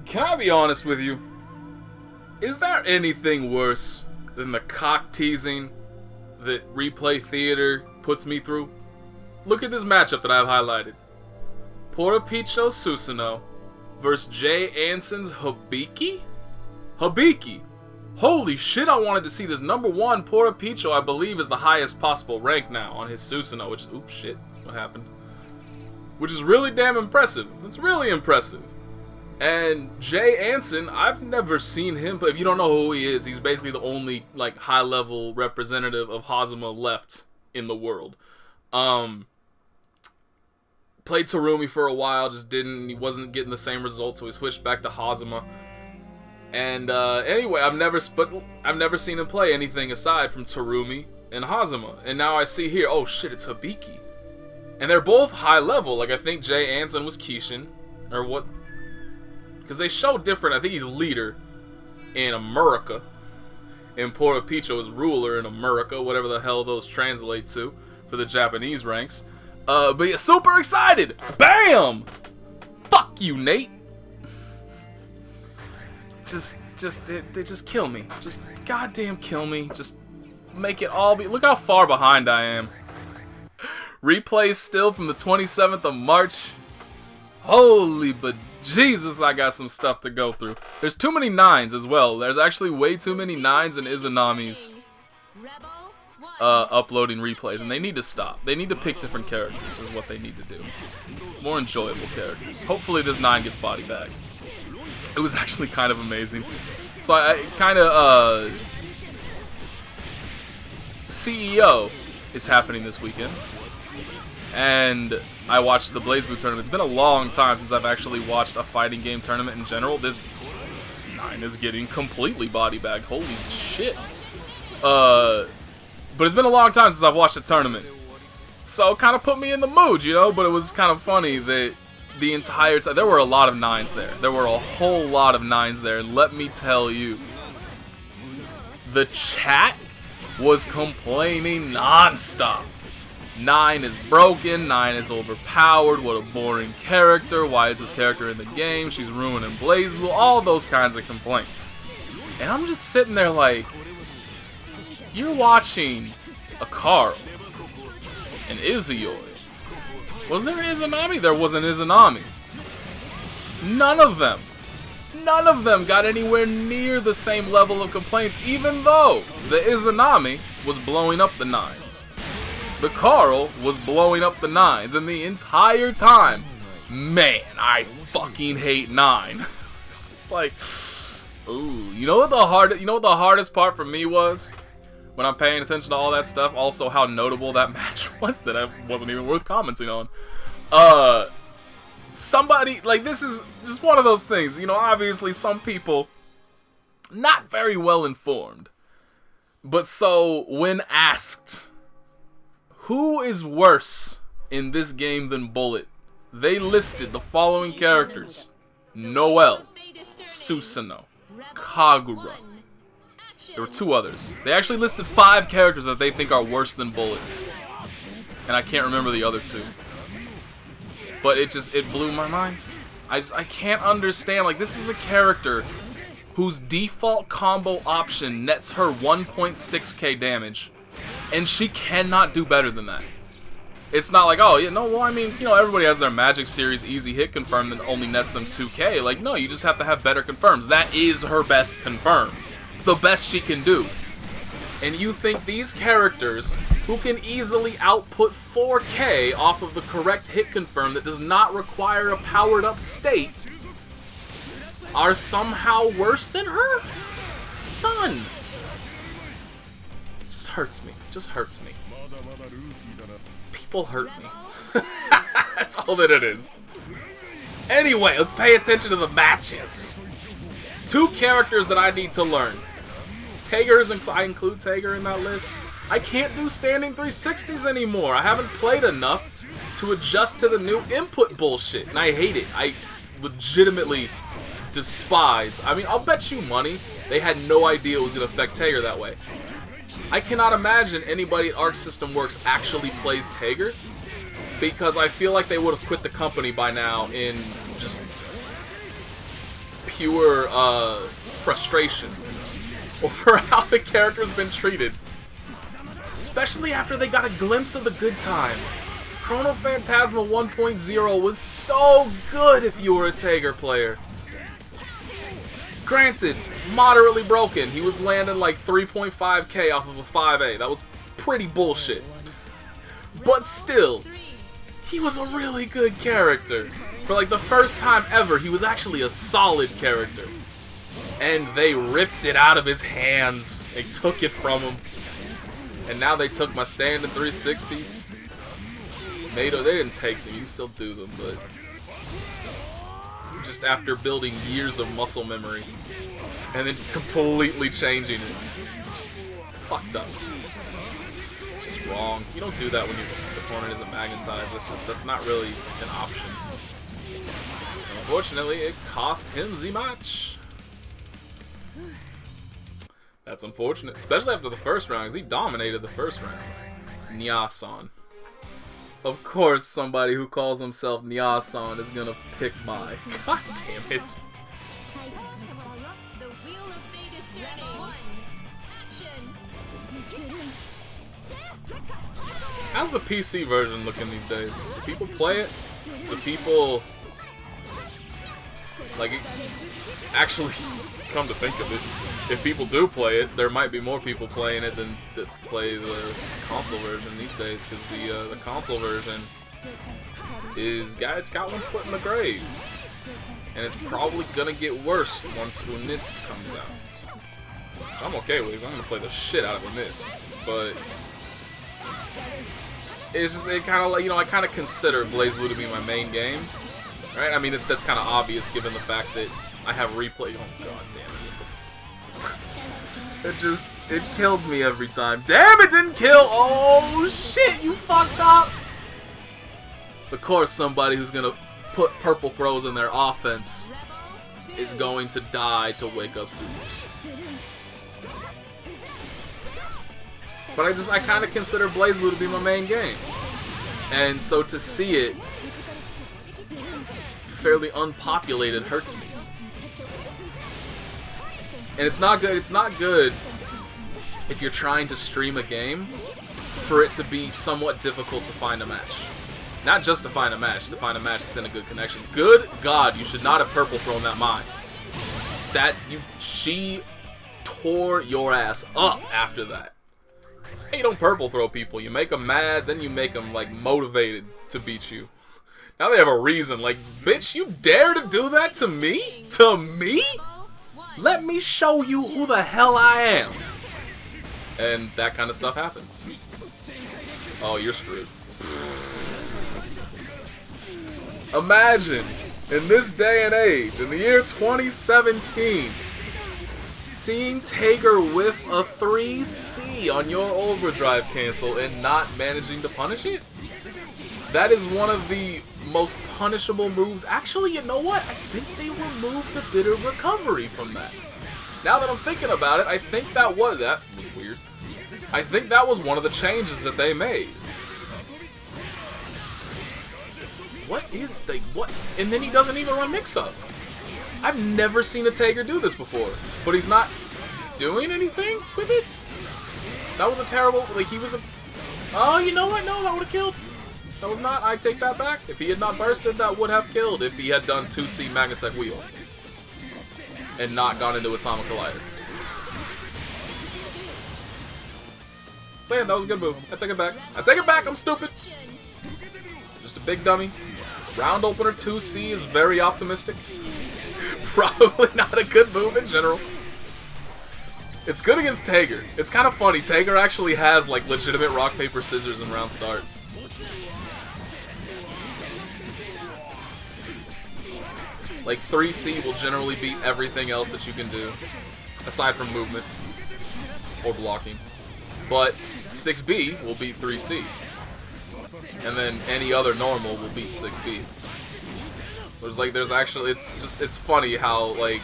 Can I be honest with you? Is there anything worse than the cock teasing that replay theater puts me through? Look at this matchup that I've highlighted. Poropicho Susanoo versus Jay Anson's Hibiki? Hibiki! Holy shit, I wanted to see this. Number 1, Poropicho, I believe, is the highest possible rank now on his Susanoo, which is, oops, shit, what happened? Which is really damn impressive. It's really impressive. And Jay Anson, I've never seen him, but if you don't know who he is, he's basically the only, like, high-level representative of Hazama left in the world. Played Terumi for a while, he wasn't getting the same results, so he switched back to Hazama. And anyway, I've never seen him play anything aside from Terumi and Hazama. And now I see here, oh shit, it's Hibiki. And they're both high level. Like, I think Jay Anson was Kishin, or what? Because they show different. I think he's leader in America, and Poropicho is ruler in America, whatever the hell those translate to for the Japanese ranks. But yeah, super excited! Bam! Fuck you, Nate! They just kill me. Just goddamn kill me. Just make it all be. Look how far behind I am. Replays still from the 27th of March. Holy but Jesus, I got some stuff to go through. There's too many 9s as well. There's actually way too many 9s in Izanami's uploading replays, and they need to stop. They need to pick different characters is what they need to do. More enjoyable characters. Hopefully this 9 gets body bag. It was actually kind of amazing. So I kind of CEO is happening this weekend, and I watched the BlazBlue tournament. It's been a long time since I've actually watched a fighting game tournament in general. This 9 is getting completely body bagged. Holy shit. But it's been a long time since I've watched a tournament. So it kind of put me in the mood, you know? But it was kind of funny that the entire time, there were a lot of 9s there. There were a whole lot of 9s there. And let me tell you, the chat was complaining non-stop. 9 is broken, 9 is overpowered, what a boring character, why is this character in the game, she's ruining BlazBlue, all those kinds of complaints. And I'm just sitting there like, you're watching a Carl, an Izuyoi. Was there Izanami? There was an Izanami. None of them got anywhere near the same level of complaints, even though the Izanami was blowing up the 9s. The Carl was blowing up the 9s, and the entire time, man, I fucking hate 9. It's like, ooh, you know what the hardest part for me was when I'm paying attention to all that stuff. Also, how notable that match was that I wasn't even worth commenting on. Somebody like this is just one of those things. You know, obviously some people not very well informed, but so when asked, who is worse in this game than Bullet, they listed the following characters: Noel, Susanoo, Kagura. There were 2 others. They actually listed 5 characters that they think are worse than Bullet. And I can't remember the other 2. But it blew my mind. I can't understand. Like, this is a character whose default combo option nets her 1.6k damage. And she cannot do better than that. It's not like, oh, you know, well, I mean, you know, everybody has their Magic Series easy hit confirm that only nets them 2k. Like, no, you just have to have better confirms. That is her best confirm. It's the best she can do. And you think these characters, who can easily output 4k off of the correct hit confirm that does not require a powered up state, are somehow worse than her? Son! Hurts me. Just hurts me. People hurt me. That's all that it is. Anyway, let's pay attention to the matches. 2 characters that I need to learn. I include Tager in that list. I can't do standing 360s anymore. I haven't played enough to adjust to the new input bullshit, and I hate it. I legitimately despise. I mean, I'll bet you money they had no idea it was going to affect Tager that way. I cannot imagine anybody at Arc System Works actually plays Tager, because I feel like they would have quit the company by now in just pure frustration over how the character's been treated. Especially after they got a glimpse of the good times. Chrono Phantasma 1.0 was so good if you were a Tager player. Granted, moderately broken. He was landing like 3.5k off of a 5A. That was pretty bullshit. But still, he was a really good character. For like the first time ever, he was actually a solid character. And they ripped it out of his hands. They took it from him. And now they took my standard 360s. Naoto, they didn't take them. You can still do them, but just after building years of muscle memory and then completely changing it. It's fucked up. It's wrong. You don't do that when your opponent isn't magnetized. That's not really an option. Unfortunately, it cost him the match. That's unfortunate, especially after the first round, because he dominated the first round. Nya-san. Of course, somebody who calls himself Nya-san is gonna pick my. God damn it. How's the PC version looking these days? Do people play it? Do people like it? Actually, come to think of it, if people do play it, there might be more people playing it than that play the console version these days, because the console version it's got one foot in the grave, and it's probably gonna get worse once Unist comes out. I'm okay with it, 'cause I'm gonna play the shit out of Unist, but it's just, it kind of like, you know, I kind of consider BlazBlue to be my main game, right? I mean, that's kind of obvious given the fact that I have replay. Oh god damn it! It kills me every time. Damn, it didn't kill! Oh shit, you fucked up! Of course, somebody who's gonna put purple throws in their offense is going to die to wake up supers. But I kind of consider BlazBlue to be my main game. And so to see it fairly unpopulated hurts me. And it's not good if you're trying to stream a game for it to be somewhat difficult to find a match. Not just to find a match that's in a good connection. Good God, you should not have purple thrown that mine. She tore your ass up after that. You don't purple throw people. You make them mad, then you make them like motivated to beat you. Now they have a reason. Like, bitch, you dare to do that to me? To me? Let me show you who the hell I am. And that kind of stuff happens. Oh, you're screwed. Imagine, in this day and age, in the year 2017, seeing Tager whiff a 3C on your overdrive cancel and not managing to punish it? That is one of the most punishable moves. Actually, you know what? I think they removed a bit of recovery from that. Now that I'm thinking about it, I think that was weird. I think that was one of the changes that they made. What? And then he doesn't even run mix-up. I've never seen a Tager do this before, but he's not doing anything with it? That was a terrible, like, he was a... Oh, you know what? No, that would have killed. That was not, I take that back. If he had not bursted, that would have killed if he had done 2C Magnetech Wheel. And not gone into Atomic Collider. So yeah, that was a good move. I take it back. I take it back, I'm stupid. Just a big dummy. Round opener 2C is very optimistic. Probably not a good move in general. It's good against Tager. It's kind of funny. Tager actually has like legitimate rock, paper, scissors in round start. Like 3C will generally beat everything else that you can do, aside from movement or blocking. But 6B will beat 3C. And then any other normal will beat 6B. There's actually, it's funny how, like,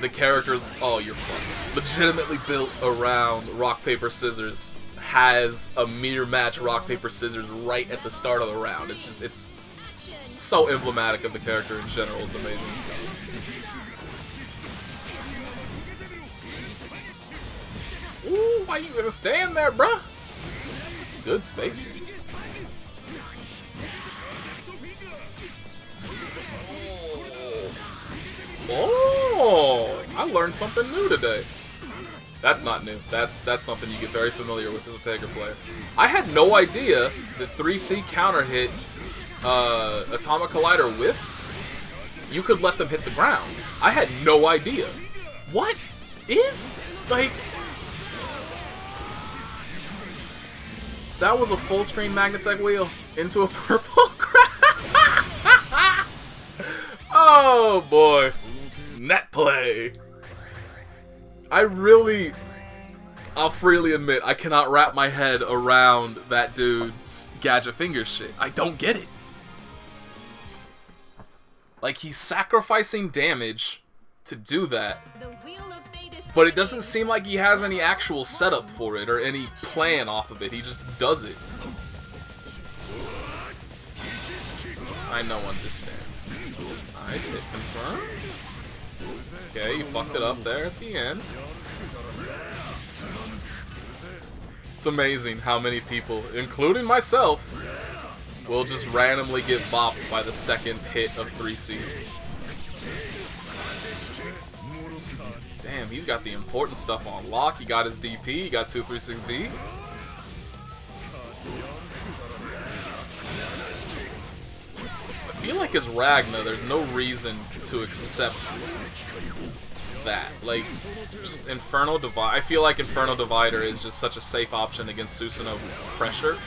the character, oh, you're fucked, legitimately built around rock, paper, scissors has a mirror match rock, paper, scissors right at the start of the round. It's So emblematic of the character in general. It's amazing. Ooh, why you gonna stand there, bruh? Good spacing. Oh, I learned something new today. That's not new. That's something you get very familiar with as a Tiger player. I had no idea that 3C counter hit Atomic Collider with. You could let them hit the ground. I had no idea. What is like? That was a full screen Magnetech wheel into a purple crowd. Oh boy. Net play. I'll freely admit, I cannot wrap my head around that dude's gadget finger shit. I don't get it. Like, he's sacrificing damage to do that. But it doesn't seem like he has any actual setup for it or any plan off of it. He just does it. I don't understand. Nice hit confirmed. Okay, you fucked it up there at the end. It's amazing how many people, including myself, will just randomly get bopped by the second hit of 3C. Damn, he's got the important stuff on lock. He got his DP, he got 236D. I feel like as Ragna, there's no reason to accept that. Like, just Inferno Divide. I feel like Inferno Divider is just such a safe option against Susanoo pressure.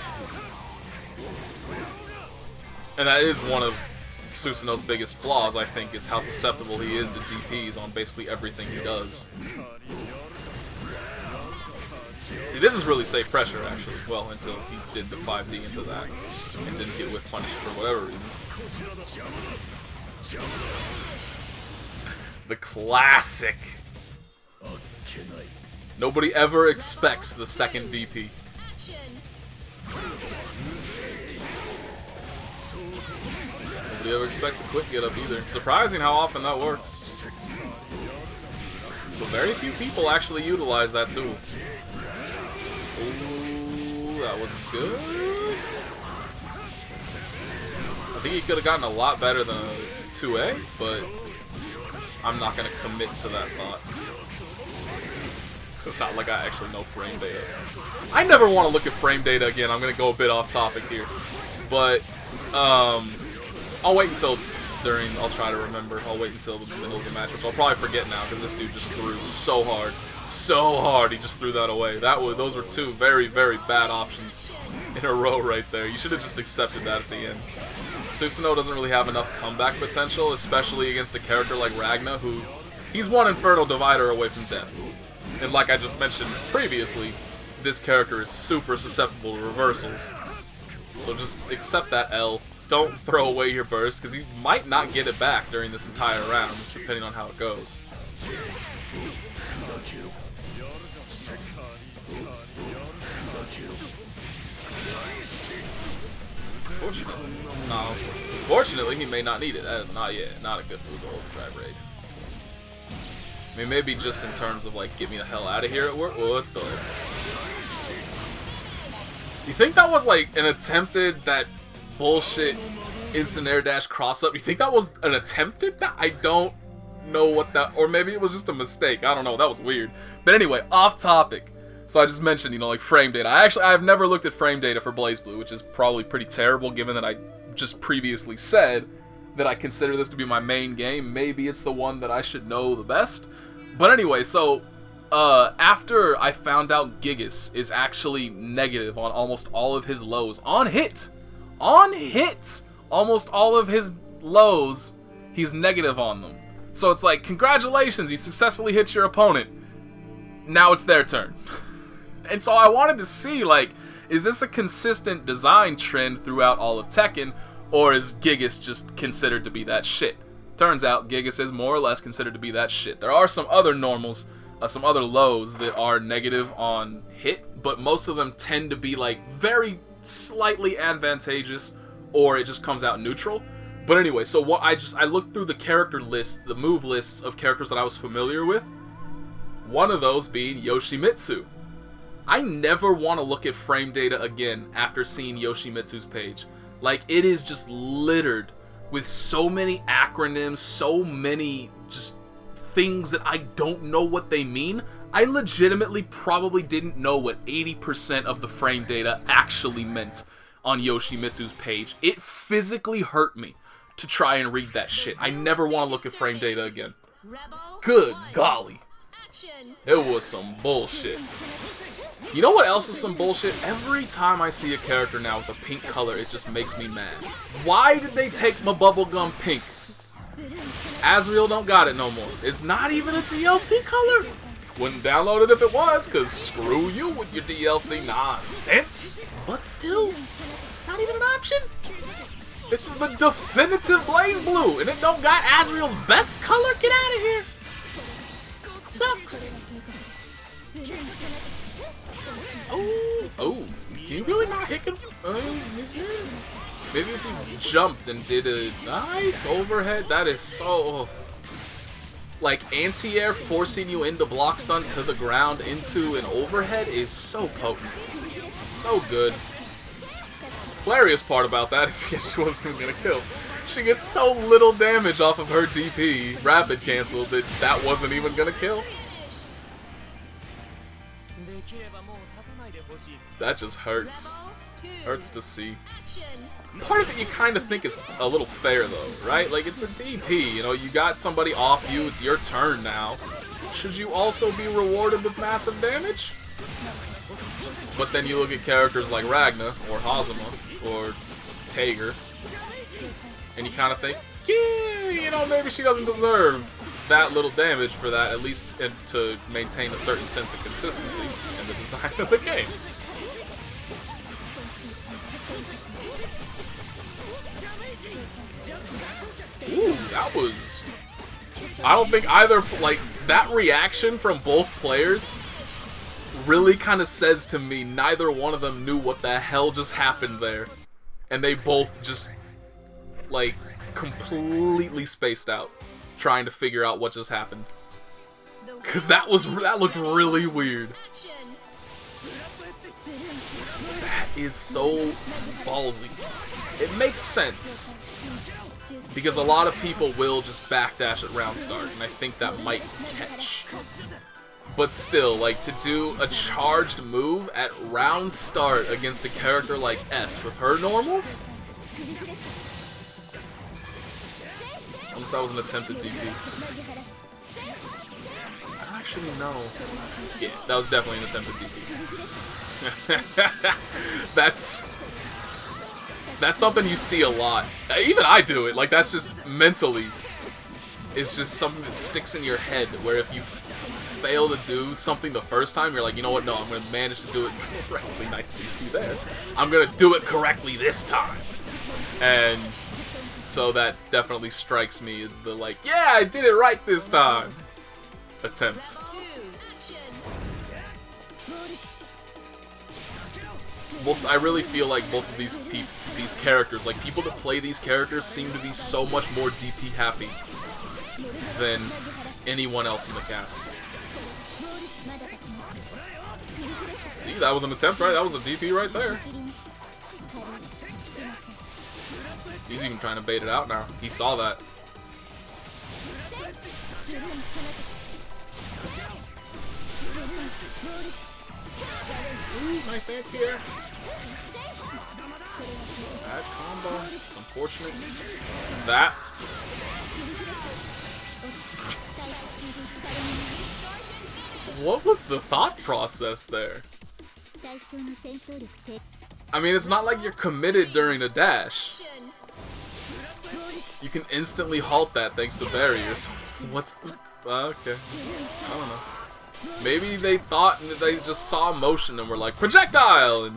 And that is one of Susanoo's biggest flaws, I think, is how susceptible he is to DPs on basically everything he does. See, this is really safe pressure, actually. Well, until he did the 5D into that and didn't get whiff punished for whatever reason. The classic. Nobody ever expects the second DP. Nobody ever expects the quick get up either. It's surprising how often that works. But very few people actually utilize that tool. Ooh, that was good. I think he could have gotten a lot better than a 2A, but I'm not going to commit to that thought. Because it's not like I actually know frame data. I never want to look at frame data again. I'm going to go a bit off topic here. But, I'll wait until I'll try to remember. I'll wait until the middle of the match, which I'll probably forget now because this dude just threw so hard. So hard, he just threw that away. Those were two very, very bad options in a row right there. You should have just accepted that at the end. Susanoo doesn't really have enough comeback potential, especially against a character like Ragna, who he's one Inferno Divider away from death. And like I just mentioned previously, this character is super susceptible to reversals. So just accept that L. Don't throw away your burst, because he might not get it back during this entire round, just depending on how it goes. Unfortunately, he may not need it. That is not a good move to overdrive raid. I mean, maybe just in terms of like, get me the hell out of here at work. What the? You think that was like an attempted bullshit instant air dash cross up? You think that was an attempted? I don't know what that, or maybe it was just a mistake. I don't know. That was weird. But anyway, off topic. So I just mentioned, like frame data. I've never looked at frame data for BlazBlue, which is probably pretty terrible given that I just previously said that I consider this to be my main game. Maybe it's the one that I should know the best. But anyway, so after I found out Gigas is actually negative on almost all of his lows on hit, almost all of his lows, he's negative on them. So it's like, congratulations, you successfully hit your opponent. Now it's their turn. And so I wanted to see, like, is this a consistent design trend throughout all of Tekken, or is Gigas just considered to be that shit? Turns out Gigas is more or less considered to be that shit. There are some other normals, some other lows that are negative on hit, but most of them tend to be like very slightly advantageous, or it just comes out neutral. But anyway, so what I looked through the character lists, the move lists of characters that I was familiar with. One of those being Yoshimitsu. I never want to look at frame data again after seeing Yoshimitsu's page. Like, it is just littered with so many acronyms, so many just things that I don't know what they mean. I legitimately probably didn't know what 80% of the frame data actually meant on Yoshimitsu's page. It physically hurt me to try and read that shit. I never want to look at frame data again. Good golly. It was some bullshit. You know what else is some bullshit? Every time I see a character now with a pink color, it just makes me mad. Why did they take my bubblegum pink? Azrael don't got it no more. It's not even a DLC color. Wouldn't download it if it was, cause screw you with your DLC nonsense. But still, not even an option. This is the definitive Blaze Blue, and it don't got Azrael's best color? Get out of here. It sucks. Oh, can you really not hit him? Maybe if you jumped and did a nice overhead, that is so... Like, anti-air forcing you into block stun to the ground into an overhead is so potent. So good. Hilarious part about that is she wasn't even gonna kill. She gets so little damage off of her DP, rapid cancel, that wasn't even gonna kill. That just hurts. Hurts to see. Part of it you kind of think is a little fair though, right? Like, it's a DP, you know, you got somebody off you, it's your turn now. Should you also be rewarded with massive damage? But then you look at characters like Ragna, or Hazama, or Tager, and you kind of think, yeah, you know, maybe she doesn't deserve that little damage for that, at least to maintain a certain sense of consistency in the design of the game. Ooh, that was... I don't think either, like, that reaction from both players really kind of says to me neither one of them knew what the hell just happened there. And they both just, like, completely spaced out trying to figure out what just happened. Because that looked really weird. That is so ballsy. It makes sense. Because a lot of people will just backdash at round start, and I think that might catch. But still, like, to do a charged move at round start against a character like S with her normals? I don't know if that was an attempted DP. I don't actually know. Yeah, that was definitely an attempted DP. That's something you see a lot. Even I do it. Like, that's just mentally. It's just something that sticks in your head where if you fail to do something the first time, you're like, you know what, no, I'm going to manage to do it correctly. Nice DP there. I'm going to do it correctly this time. And so that definitely strikes me as the, like, yeah, I did it right this time attempt. I really feel like both of these characters, like, people that play these characters seem to be so much more DP happy than anyone else in the cast. See, that was an attempt, right? That was a DP right there. He's even trying to bait it out now. He saw that. Ooh, nice anti-air. Bad combo. Unfortunate. That. What was the thought process there? I mean, it's not like you're committed during a dash. You can instantly halt that thanks to barriers. What's the... okay. I don't know. Maybe they thought that they just saw motion and were like, projectile!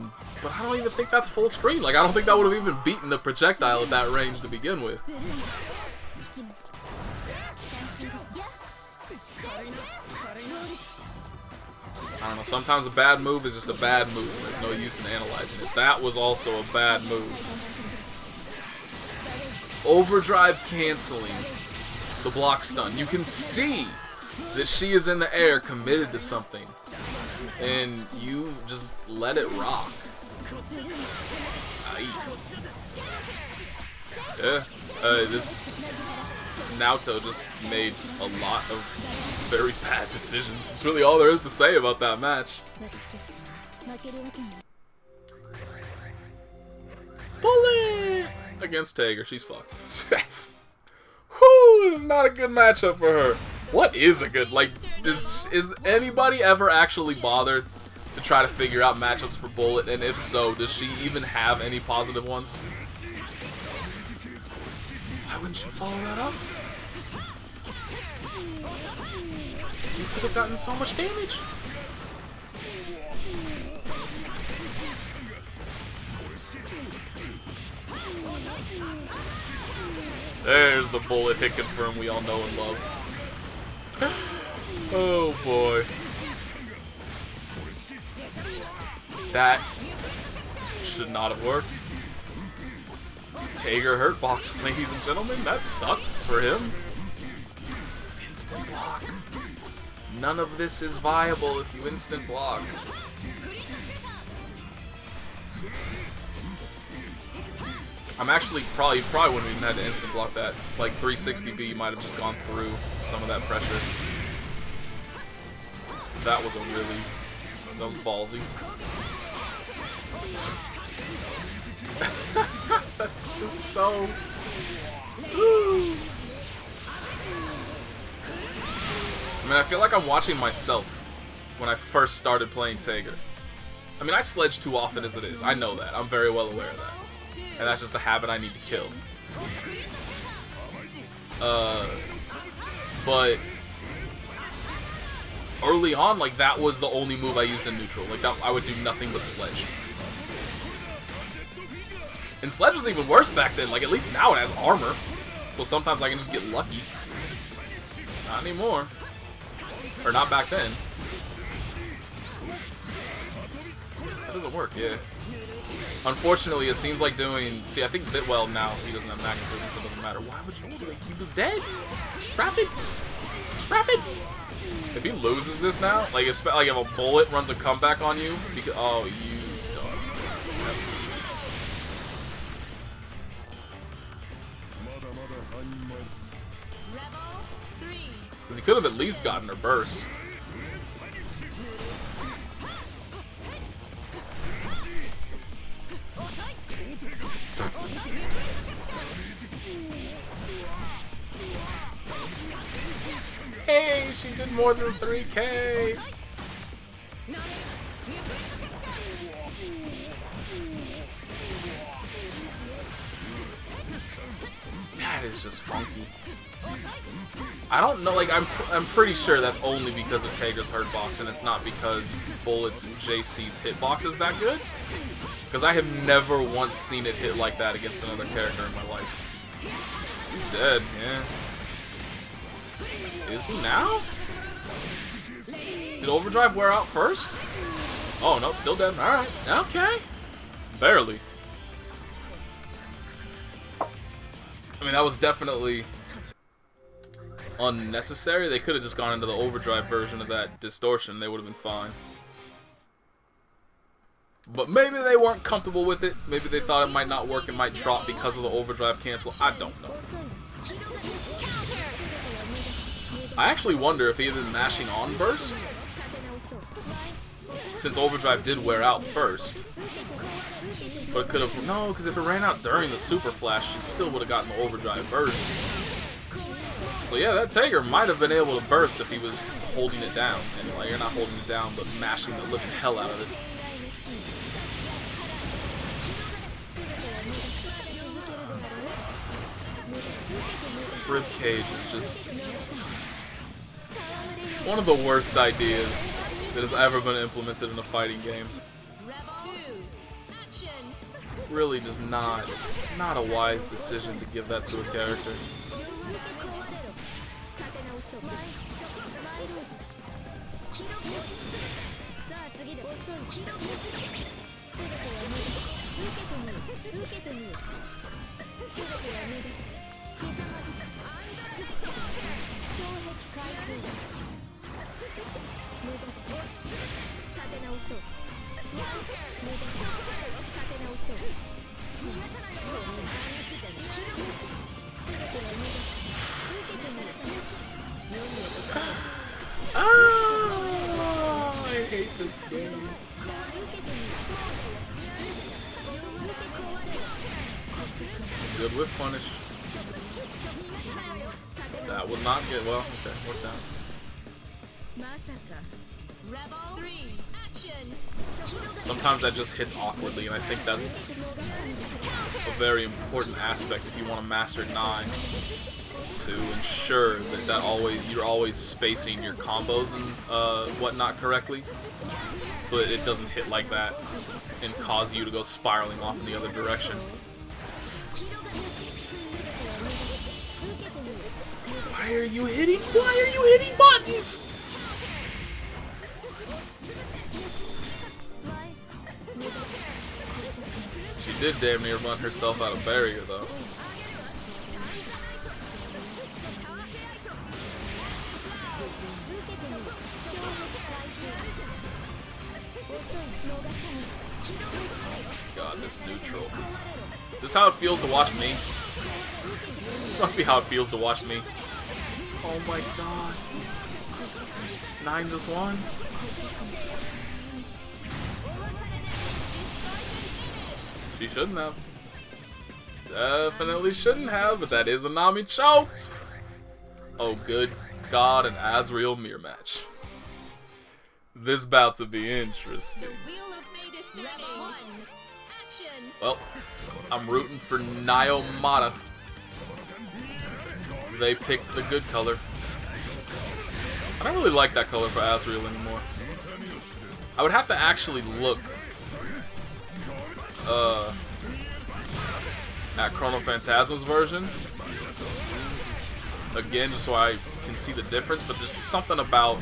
But I don't even think that's full screen. Like, I don't think that would have even beaten the projectile at that range to begin with. I don't know, sometimes a bad move is just a bad move. There's no use in analyzing it. That was also a bad move. overdrive canceling the block stun. You can see that she is in the air committed to something. And you just let it rock. Yeah, this Naoto just made a lot of very bad decisions. That's really all there is to say about that match. Bullet! Against Tiger, she's fucked. That's... Whew, this is not a good matchup for her. What is a good, like, is anybody ever actually bothered to try to figure out matchups for Bullet? And if so, does she even have any positive ones? Why wouldn't you follow that up? You could have gotten so much damage. There's the bullet hit confirm we all know and love. Oh boy. That should not have worked. Tiger hurt box, ladies and gentlemen. That sucks for him. Instant block. None of this is viable if you instant block. I'm actually probably wouldn't have even had to instant block that. Like 360B might have just gone through some of that pressure. That was that was ballsy. That's just so... Woo. I mean, I feel like I'm watching myself when I first started playing Tiger. I mean, I sledge too often as it is. I know that. I'm very well aware of that. And that's just a habit I need to kill. But early on, like, that was the only move I used in neutral. Like, that, I would do nothing but sledge. And sledge was even worse back then. Like, at least now it has armor. So sometimes I can just get lucky. Not anymore. Or not back then. That doesn't work, yeah. Unfortunately, it seems like doing... See, I think well now he doesn't have magnetism, so it doesn't matter. Why would you do it? He was dead. Strap it. Strap it. If he loses this now, like if a bullet runs a comeback on you, because oh, you done. Because he could have at least gotten her burst. Hey, she did more than 3K. That is just funky. I don't know, like, I'm pretty sure that's only because of Tiger's hurt box, and it's not because Bullet's JC's hitbox is that good. Because I have never once seen it hit like that against another character in my life. He's dead, yeah. Is he now? Did Overdrive wear out first? Oh, nope, still dead. Alright, okay. Barely. I mean, that was definitely unnecessary. They could have just gone into the Overdrive version of that distortion. They would have been fine. But maybe they weren't comfortable with it. Maybe they thought it might not work and might drop because of the Overdrive cancel. I don't know. I actually wonder if he had been mashing on burst, since Overdrive did wear out first. But it could have... No, because if it ran out during the Super Flash, she still would have gotten the Overdrive burst. So yeah, that Tiger might have been able to burst if he was holding it down. And like, you're not holding it down, but mashing the living hell out of it. Ribcage is just one of the worst ideas that has ever been implemented in a fighting game. Really just not a wise decision to give that to a character. Oh, I hate this game. Good whip punish. That would not get well. Okay, worked out. Sometimes that just hits awkwardly, and I think that's a very important aspect if you want to master 9, to ensure that you're always spacing your combos and whatnot correctly, so that it doesn't hit like that and cause you to go spiraling off in the other direction. Why are you hitting buttons? She did damn near run herself out of barrier though. God, this neutral. Is this how it feels to watch me? This must be how it feels to watch me. Oh my god. 9 just won. She shouldn't have. Definitely shouldn't have, but that is Izanami choked. Oh good god, an Azrael mirror match. This about to be interesting. Well, I'm rooting for Naoto. They picked the good color. I don't really like that color for Azrael anymore. I would have to actually look at Chrono Phantasma's version again, just so I can see the difference, but there's something about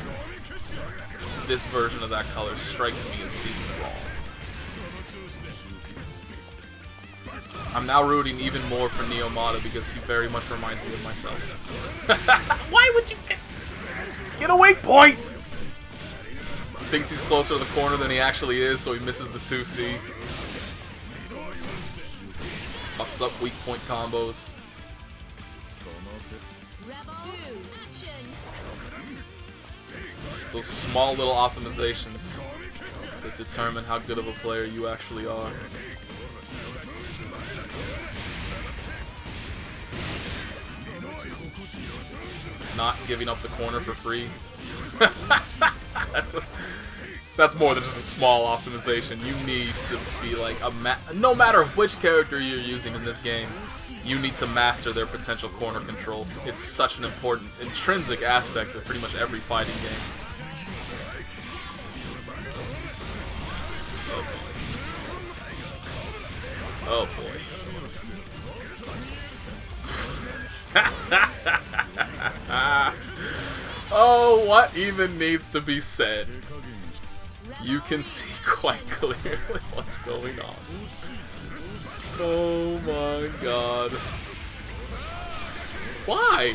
this version of that color strikes me as being wrong. I'm now rooting even more for Naoto because he very much reminds me of myself. Why would you get a weak point? Thinks he's closer to the corner than he actually is, so he misses the 2C. Fucks up weak point combos. Those small little optimizations that determine how good of a player you actually are. Not giving up the corner for free. That's more than just a small optimization. You need to be like no matter which character you're using in this game, you need to master their potential corner control. It's such an important intrinsic aspect of pretty much every fighting game. Oh boy. Oh, what even needs to be said? You can see quite clearly what's going on. Oh my god. Why?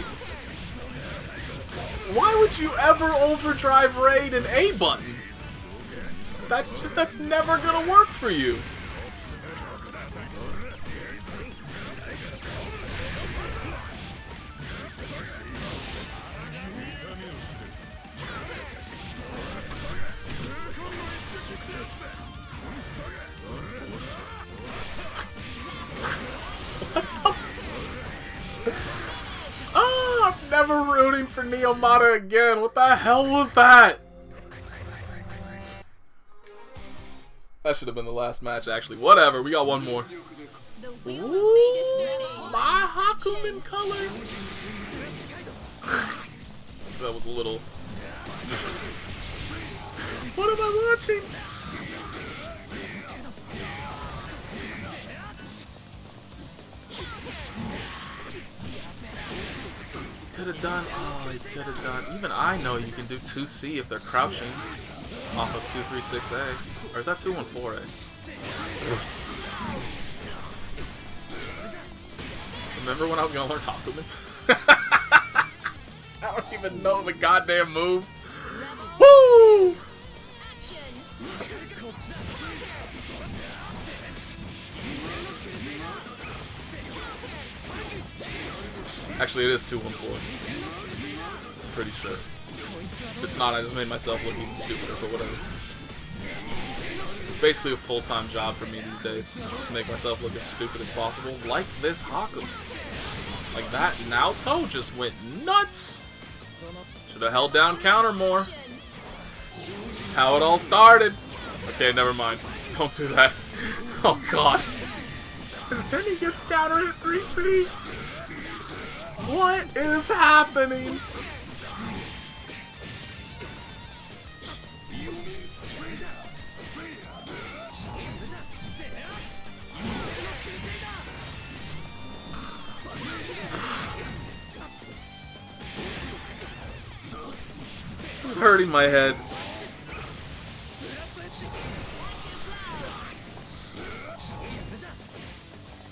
Why would you ever overdrive raid an A button? That's never gonna work for you. Oh, I'm never rooting for Naoto again. What the hell was that? That should have been the last match, actually. Whatever, we got one more. Ooh, my Hakumen color. That was a little... What am I watching? Could have done... Oh, he could have done... Even I know you can do 2C if they're crouching off of 236A. Or is that 214A? Remember when I was gonna learn Hakumen? I don't even know the goddamn move. Woo! Actually, it is 214. I'm pretty sure. If it's not, I just made myself look even stupider, but whatever. It's basically a full-time job for me these days. Just make myself look as stupid as possible, like this Hakumen. Like that Naoto just went nuts. Should have held down counter more. That's how it all started. Okay, never mind. Don't do that. Oh god. And then he gets counter hit 3C. What is happening? This is hurting my head.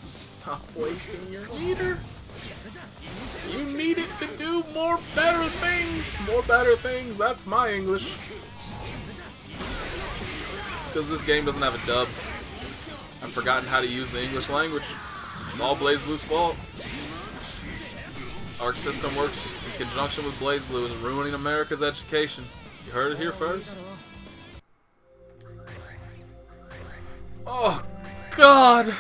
Stop wasting your meter. You need it to do more better things. More better things. That's my English. It's because this game doesn't have a dub. I've forgotten how to use the English language. It's all BlazBlue's fault. Our system works in conjunction with BlazBlue and ruining America's education. You heard it here first. Oh, God.